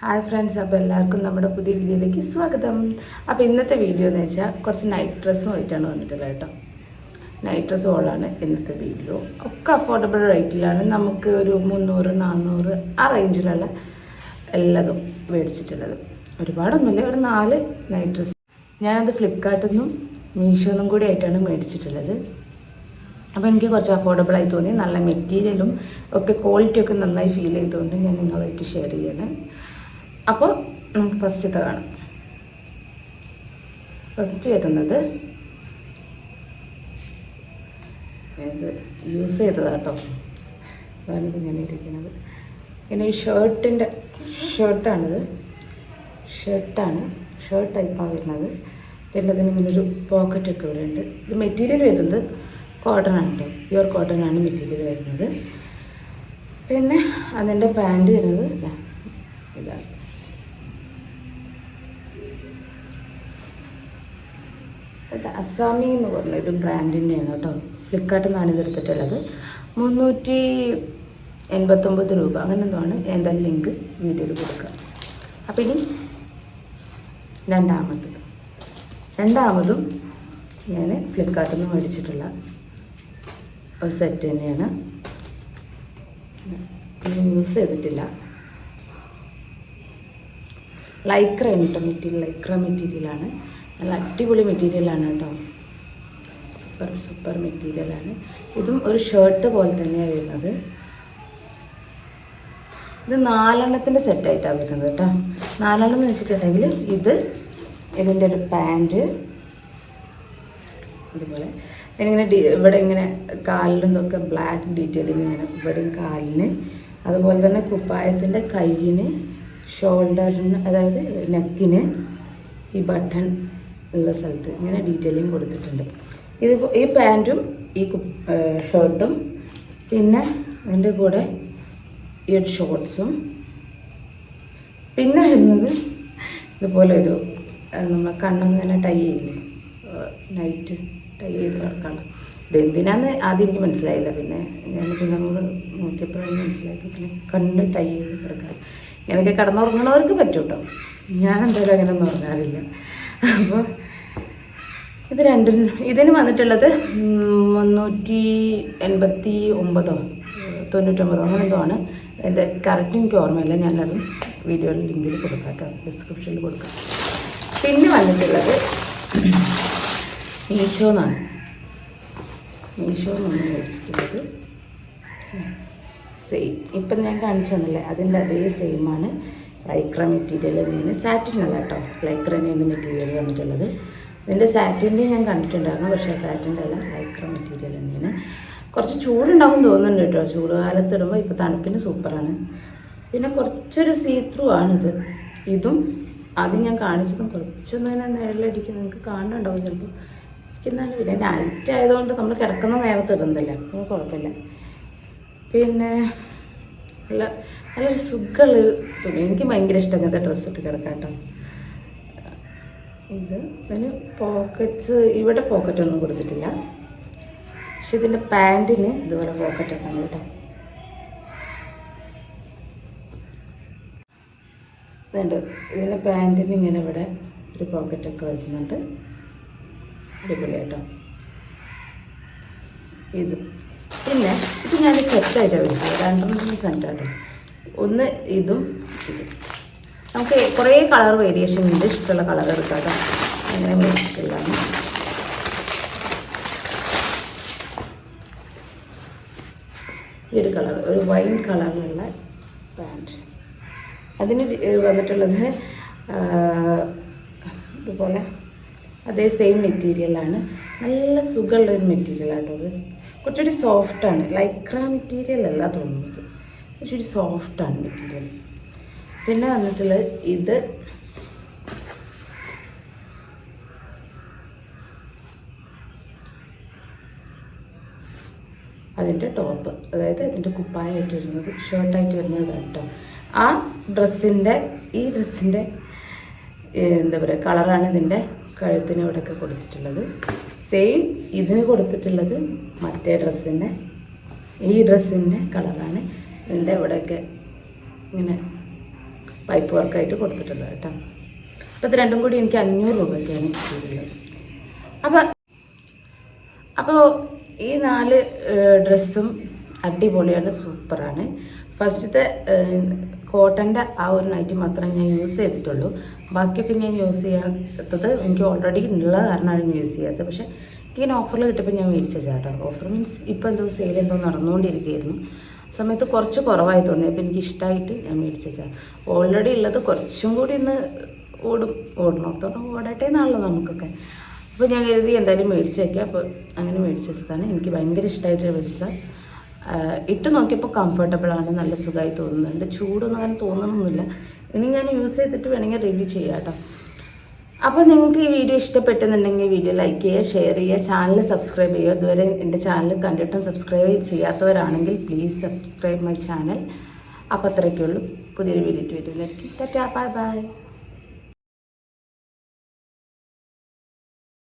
Hi friends, അപ്പോൾ എല്ലാവർക്കും നമ്മുടെ പുതിയ വീഡിയോയിലേക്ക് സ്വാഗതം. അപ്പോൾ ഇന്നത്തെ വീഡിയോ എന്ന് വെച്ചാൽ കുറച്ച് നൈറ്റ് ഡ്രസ്സുമായിട്ടാണ് വന്നിട്ടുള്ളത് കേട്ടോ. നൈറ്റ് ഡ്രസ്സ് ഹോളാണ് ഇന്നത്തെ വീഡിയോ. ഒക്കെ അഫോർഡബിൾ റേറ്റിലാണ്. നമുക്ക് ഒരു 300-400 ആ റേഞ്ചിലുള്ള എല്ലാതും മേടിച്ചിട്ടുള്ളത്. ഒരുപാടൊന്നുമില്ല, ഒരു 4 നൈറ്റ് ഡ്രസ്സ്. ഞാനത് ഫ്ലിപ്കാർട്ടിൽ നിന്നും മീഷോന്നും കൂടി ആയിട്ടാണ് മേടിച്ചിട്ടുള്ളത്. അപ്പോൾ എനിക്ക് കുറച്ച് അഫോർഡബിളായി തോന്നി. നല്ല മെറ്റീരിയലും ഒക്കെ ക്വാളിറ്റിയൊക്കെ നന്നായി ഫീൽ ചെയ്തുകൊണ്ട് ഞാൻ നിങ്ങളായിട്ട് ഷെയർ ചെയ്യണം. അപ്പോൾ നമുക്ക് ഫസ്റ്റത്തെ കാണാം. ഫസ്റ്റ് വരുന്നത് ഇത് യൂസ് ചെയ്തതാട്ടോ. അതാണിത് ഇങ്ങനെ ഇരിക്കുന്നത്. ഇങ്ങനെ ഒരു ഷർട്ടാണിത്. ഷർട്ട് ടൈപ്പാണ് വരുന്നത്. പിന്നെ അതിനിങ്ങനൊരു പോക്കറ്റൊക്കെ ഇവിടെ ഉണ്ട്. ഇത് മെറ്റീരിയൽ വരുന്നത് കോട്ടൺ ആണ് കേട്ടോ. പ്യുവർ കോട്ടൺ ആണ് മെറ്റീരിയൽ വരുന്നത്. പിന്നെ അതിൻ്റെ പാൻറ് വരുന്നത് ഇതാണ്. ഇത് അസാമി എന്ന് പറഞ്ഞൊരു ബ്രാൻഡിൻ്റെയാണ് കേട്ടോ. ഫ്ലിപ്കാർട്ടിൽ നിന്നാണ് ഇതെടുത്തിട്ടുള്ളത്. 389 രൂപ അങ്ങനെ എന്തോ ആണ്. എന്തായാലും ലിങ്ക് വീഡിയോയിൽ കൊടുക്കുക. അപ്പോൾ ഇനി രണ്ടാമതും ഞാൻ ഫ്ലിപ്കാർട്ടിൽ നിന്ന് മേടിച്ചിട്ടുള്ള ഒരു സെറ്റ് തന്നെയാണ്. ഇത് യൂസ് ചെയ്തിട്ടില്ല. ലൈക്ര മെറ്റീരിയലാണ്. നല്ല അടിപൊളി മെറ്റീരിയലാണ് കേട്ടോ. സൂപ്പർ മെറ്റീരിയലാണ്. ഇതും ഒരു ഷർട്ട് പോലെ തന്നെയാണ് വരുന്നത്. ഇത് 4 സെറ്റായിട്ടാണ് വരുന്നത് കേട്ടോ. 4 എന്ന് വെച്ചിട്ടുണ്ടെങ്കിൽ ഇതിൻ്റെ ഒരു പാൻറ്റ് ഇതുപോലെ ഇങ്ങനെ ഇവിടെ ഇങ്ങനെ കാലിലും ഇതൊക്കെ ബ്ലാക്ക് ഡീറ്റെയിലിങ് ഇങ്ങനെ ഇവിടെയും കാലിന്, അതുപോലെ തന്നെ കുപ്പായത്തിൻ്റെ കയ്യിന്, ഷോൾഡറിന്, അതായത് നെക്കിന് ഈ ബട്ടൺ ഉള്ള സ്ഥലത്ത് ഇങ്ങനെ ഡീറ്റെയിലിങ് കൊടുത്തിട്ടുണ്ട്. ഈ പാൻറ്റും ഈ ഷർട്ടും പിന്നെ അതിൻ്റെ കൂടെ ഈ ഒരു ഷോർട്ട്സും പിന്നെ വരുന്നത് ഇതുപോലെ ഒരു നമ്മൾ കണ്ണിങ്ങനെ ടൈ ചെയ്യില്ലേ, നൈറ്റ് ടൈ ചെയ്ത് കിടക്കണം. ഇതെന്തിനാന്ന് ആദ്യം എനിക്ക് മനസ്സിലായില്ല. പിന്നെ നമ്മൾ നോക്കിയപ്പോഴാണ് മനസ്സിലാക്കി. പിന്നെ കണ്ണ് ടൈ ചെയ്ത് കിടക്കാം. ഇങ്ങനെയൊക്കെ കിടന്നുറങ്ങണവർക്ക് പറ്റും കേട്ടോ. ഞാനെന്തായാലും അങ്ങനെയൊന്നും ഉറങ്ങാറില്ല. അപ്പോൾ ഇത് ഇതിന് വന്നിട്ടുള്ളത് 389 അങ്ങനെ എന്തോ ആണ്. ഇത് കറക്റ്റ് എനിക്ക് ഓർമ്മയില്ല. ഞാനതും വീഡിയോയിൽ ലിങ്കിൽ കൊടുക്കാം കേട്ടോ, ഡിസ്ക്രിപ്ഷനിൽ കൊടുക്കാം. പിന്നെ വന്നിട്ടുള്ളത് മീഷോ എന്നാണ് മേടിച്ചിട്ടുള്ളത്. സെയിം ഇപ്പം ഞാൻ കാണിച്ചു തന്നില്ലേ, അതിൻ്റെ അതേ സെയിമാണ്. ലൈക്ര മെറ്റീരിയൽ തന്നെയാണ്. സാറ്റിനല്ല കേട്ടോ, ലൈക്ര തന്നെയാണ് മെറ്റീരിയൽ വന്നിട്ടുള്ളത്. ഇതിൻ്റെ സാറ്റിൻ്റെ ഞാൻ കണ്ടിട്ടുണ്ടായിരുന്നു, പക്ഷേ സാറ്റിൻ്റെ അല്ല, ലൈക്ര മെറ്റീരിയൽ തന്നെയാണ്. കുറച്ച് ചൂടുണ്ടാവും തോന്നുന്നുണ്ട് കേട്ടോ. ചൂട് കാലത്തിടുമ്പോൾ ഇപ്പോൾ തണുപ്പിന് സൂപ്പറാണ്. പിന്നെ കുറച്ചൊരു സീത്രൂ ആണിത്. ഇതും ആദ്യം ഞാൻ കാണിച്ചതും കുറച്ചൊന്നും ഇങ്ങനെ നിഴലടിക്കും, നിങ്ങൾക്ക് കാണുന്നുണ്ടാവും ചിലപ്പോൾ ഇരിക്കുന്നതാണ്. പിന്നെ നൈറ്റ് ആയതുകൊണ്ട് നമ്മൾ കിടക്കുന്ന നേരത്ത് ഇടുന്നില്ല, അപ്പോൾ കുഴപ്പമില്ല. പിന്നെ നല്ലൊരു സുഖമുള്ളൊരു തുണി. എനിക്ക് ഭയങ്കര ഇഷ്ടം ഇങ്ങനത്തെ ഡ്രസ്സ് ഇട്ട് കിടക്കാം കേട്ടോ. ഇതിന് പോക്കറ്റ്സ്, ഇവിടെ പോക്കറ്റൊന്നും കൊടുത്തിട്ടില്ല. പക്ഷെ ഇതിൻ്റെ പാൻറ്റിന് ഇതുപോലെ പോക്കറ്റൊക്കെ ഉണ്ട് കേട്ടോ. ഇതുണ്ട്, ഇതിൻ്റെ പാൻറ്റിന് ഇങ്ങനെ ഇവിടെ ഒരു പോക്കറ്റൊക്കെ വരുന്നുണ്ട്. അടിപൊളി കേട്ടോ ഇത്. പിന്നെ ഇത് ഞാൻ സെറ്റായിട്ടാണ് മേടിച്ചത്. 2 സെറ്റാട്ടോ. ഒന്ന് ഇതും നമുക്ക് കുറേ കളർ വേരിയേഷൻ ഉണ്ട്. ഇഷ്ടമുള്ള കളർ എടുക്കാം കേട്ടോ. അങ്ങനെ മേടിച്ചിട്ടുള്ളതാണ്. ഈ ഒരു കളർ, ഒരു വൈൻ കളറിലുള്ള പാൻറ്റ്. അതിന് വന്നിട്ടുള്ളത് ഇതുപോലെ അതേ സെയിം മെറ്റീരിയലാണ്. നല്ല സുഖമുള്ളൊരു മെറ്റീരിയലാണ് കേട്ടോ. അത് കുറച്ചുകൂടി സോഫ്റ്റാണ്. ലൈക്ര മെറ്റീരിയൽ അല്ല തോന്നുന്നത്, കുറച്ചുകൂടി സോഫ്റ്റാണ് മെറ്റീരിയൽ. പിന്നെ വന്നിട്ടുള്ളത് ഇത് അതിൻ്റെ ടോപ്പ്, അതായത് അതിൻ്റെ കുപ്പായമായിട്ട് വരുന്നത്, ഷർട്ടായിട്ട് വരുന്നത് കേട്ടോ. ആ ഡ്രസ്സിൻ്റെ ഈ ഡ്രസ്സിൻ്റെ എന്താ പറയുക കളറാണ് ഇതിൻ്റെ കഴുത്തിന് ഇവിടെയൊക്കെ കൊടുത്തിട്ടുള്ളത്. സെയിം ഇതിന് കൊടുത്തിട്ടുള്ളത് മറ്റേ ഡ്രസ്സിൻ്റെ ഈ ഡ്രസ്സിൻ്റെ കളറാണ്. ഇതിൻ്റെ ഇവിടെയൊക്കെ ഇങ്ങനെ പൈപ്പ് വർക്കായിട്ട് കൊടുത്തിട്ടുള്ളത് കേട്ടോ. അപ്പോൾ ഇത് രണ്ടും കൂടി എനിക്ക് 500 രൂപയ്ക്കാണ് കിട്ടിയിട്ടുള്ളത്. അപ്പോൾ ഈ 4 ഡ്രസ്സും അടിപൊളിയാണ്, സൂപ്പറാണ്. ഫസ്റ്റത്തെ കോട്ടൻ്റെ ആ ഒരു നൈറ്റി മാത്രമേ ഞാൻ യൂസ് ചെയ്തിട്ടുള്ളൂ. ബാക്കിയൊക്കെ ഞാൻ യൂസ് ചെയ്യാത്തത് എനിക്ക് ഓൾറെഡി ഉള്ള കാരണമാണ് ഞാൻ യൂസ് ചെയ്യാത്തത്. പക്ഷേ എനിക്കിങ്ങനെ ഓഫറിൽ കിട്ടിയപ്പോൾ ഞാൻ മേടിച്ച ചേട്ടാ. ഓഫർ മീൻസ് ഇപ്പോൾ എന്തോ സെയിൽ എന്തോ നടന്നുകൊണ്ടിരിക്കുകയായിരുന്നു. സമയത്ത് കുറച്ച് കുറവായി തോന്നി. അപ്പോൾ എനിക്ക് ഇഷ്ടമായിട്ട് ഞാൻ മേടിച്ച ചേട്ടാ. ഓൾറെഡി ഉള്ളത് കുറച്ചും കൂടി ഒന്ന് ഓടണത്തോളം ഓടട്ടെ എന്നാണല്ലോ നമുക്കൊക്കെ. അപ്പോൾ ഞാൻ കരുതി എന്തായാലും മേടിച്ച് വയ്ക്കുക. അപ്പോൾ അങ്ങനെ മേടിച്ച് വെച്ചതാണ്. എനിക്ക് ഭയങ്കര ഇഷ്ടമായിട്ട് മേടിച്ചത്. ഇട്ട് നോക്കിയപ്പോൾ കംഫർട്ടബിളാണ്, നല്ല സുഖമായി തോന്നുന്നുണ്ട്. ചൂടൊന്നും അങ്ങനെ തോന്നണമെന്നില്ല. ഇനി ഞാൻ യൂസ് ചെയ്തിട്ട് വേണമെങ്കിൽ റിവ്യൂ ചെയ്യാം കേട്ടോ. അപ്പോൾ നിങ്ങൾക്ക് ഈ വീഡിയോ ഇഷ്ടപ്പെട്ടെന്നുണ്ടെങ്കിൽ വീഡിയോ ലൈക്ക് ചെയ്യുക, ഷെയർ ചെയ്യുക, ചാനൽ സബ്സ്ക്രൈബ് ചെയ്യുക. ഇതുവരെ എൻ്റെ ചാനൽ കണ്ടിട്ടും സബ്സ്ക്രൈബ് ചെയ്യാത്തവരാണെങ്കിൽ പ്ലീസ് സബ്സ്ക്രൈബ് മൈ ചാനൽ. അപ്പോൾ അത്രയൊക്കെ ഉള്ളൂ. പുതിയൊരു വീഡിയോ വരുന്നതായിരിക്കും. Tata, bye bye.